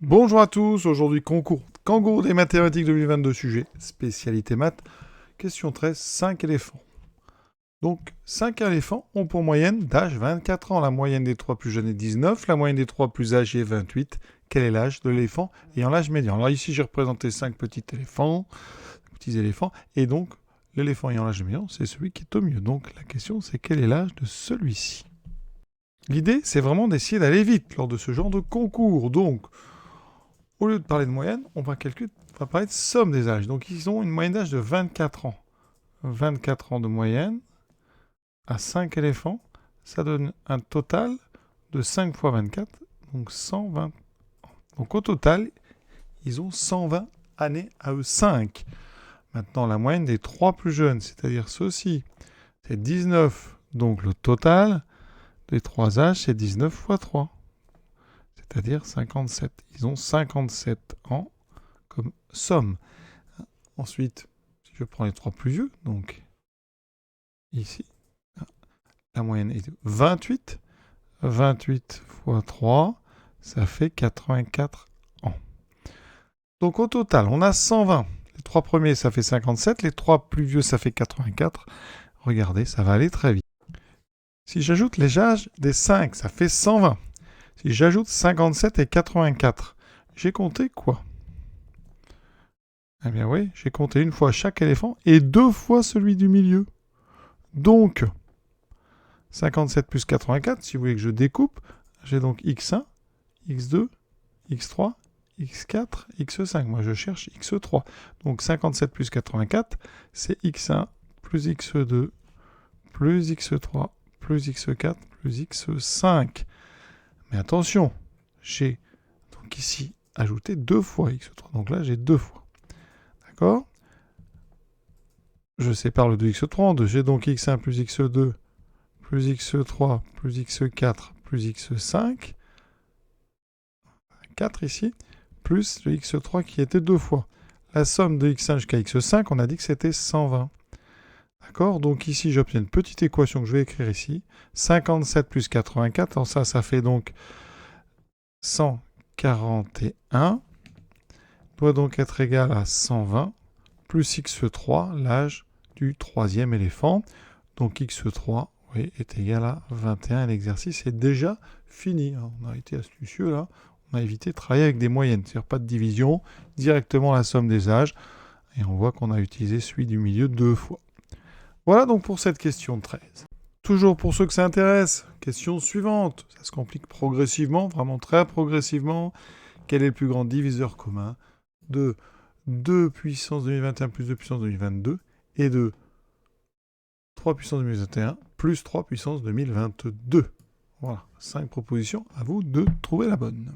Bonjour à tous, aujourd'hui concours Kangourou des mathématiques 2022, sujet spécialité maths, question 13, 5 éléphants. Donc 5 éléphants ont pour moyenne d'âge 24 ans, la moyenne des 3 plus jeunes est 19, la moyenne des 3 plus âgés est 28. Quel est l'âge de l'éléphant ayant l'âge médian? Alors ici j'ai représenté 5 petits éléphants, et donc l'éléphant ayant l'âge médian, c'est celui qui est au mieux. Donc la question c'est quel est l'âge de celui-ci? L'idée c'est vraiment d'essayer d'aller vite lors de ce genre de concours, donc au lieu de parler de moyenne, on va parler de somme des âges. Donc, ils ont une moyenne d'âge de 24 ans. 24 ans de moyenne à 5 éléphants, ça donne un total de 5 fois 24, donc 120 ans. Donc, au total, ils ont 120 années à eux 5. Maintenant, la moyenne des 3 plus jeunes, c'est-à-dire ceux-ci, c'est 19. Donc, le total des 3 âges, c'est 19 fois 3. C'est-à-dire 57. Ils ont 57 ans comme somme. Ensuite, si je prends les 3 plus vieux, donc ici, la moyenne est de 28. 28 fois 3, ça fait 84 ans. Donc au total, on a 120. Les 3 premiers, ça fait 57. Les 3 plus vieux, ça fait 84. Regardez, ça va aller très vite. Si j'ajoute les âges des 5, ça fait 120. Si j'ajoute 57 et 84, j'ai compté quoi? Eh bien oui, j'ai compté une fois chaque éléphant et 2 fois celui du milieu. Donc, 57 plus 84, si vous voulez que je découpe, j'ai donc x1, x2, x3, x4, x5. Moi, je cherche x3. Donc, 57 plus 84, c'est x1 plus x2 plus x3 plus x4 plus x5. Mais attention, j'ai donc ici ajouté 2 fois x3. Donc là, j'ai 2 fois. D'accord? Je sépare le 2x3 en deux. J'ai donc x1 plus x2 plus x3 plus x4 plus x5. 4 ici, plus le x3 qui était 2 fois. La somme de x1 jusqu'à x5, on a dit que c'était 120. D'accord? Donc ici, j'obtiens une petite équation que je vais écrire ici. 57 plus 84, alors ça fait donc 141, doit donc être égal à 120, plus x3, l'âge du troisième éléphant. Donc x3 oui, est égal à 21. L'exercice est déjà fini. Alors, on a été astucieux là. On a évité de travailler avec des moyennes, c'est-à-dire pas de division, directement la somme des âges. Et on voit qu'on a utilisé celui du milieu 2 fois. Voilà donc pour cette question 13. Toujours pour ceux que ça intéresse, question suivante. Ça se complique progressivement, vraiment très progressivement. Quel est le plus grand diviseur commun de 2 puissance 2021 plus 2 puissance 2022 et de 3 puissance 2021 plus 3 puissance 2022. Voilà, 5 propositions, à vous de trouver la bonne.